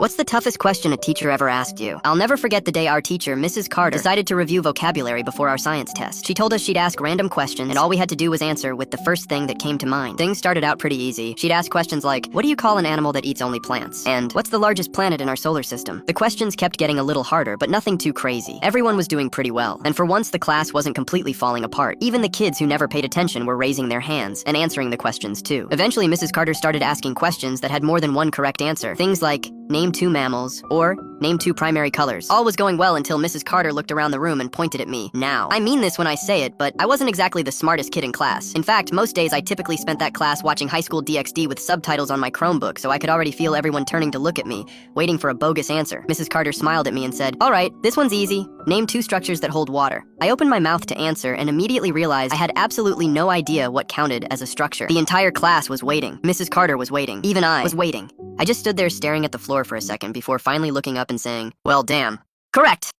What's the toughest question a teacher ever asked you? I'll never forget the day our teacher, Mrs. Carter, decided to review vocabulary before our science test. She told us she'd ask random questions, and all we had to do was answer with the first thing that came to mind. Things started out pretty easy. She'd ask questions like, what do you call an animal that eats only plants? And what's the largest planet in our solar system? The questions kept getting a little harder, but nothing too crazy. Everyone was doing pretty well, and for once the class wasn't completely falling apart. Even the kids who never paid attention were raising their hands and answering the questions too. Eventually, Mrs. Carter started asking questions that had more than one correct answer. Things like, name 2 mammals, or name 2 primary colors. All was going well until Mrs. Carter looked around the room and pointed at me. Now, I mean this when I say it, but I wasn't exactly the smartest kid in class. In fact, most days I typically spent that class watching High School DxD with subtitles on my Chromebook, so I could already feel everyone turning to look at me, waiting for a bogus answer. Mrs. Carter smiled at me and said, all right, this one's easy. Name 2 structures that hold water. I opened my mouth to answer and immediately realized I had absolutely no idea what counted as a structure. The entire class was waiting. Mrs. Carter was waiting. Even I was waiting. I just stood there staring at the floor for a second before finally looking up and saying, well, damn. Correct.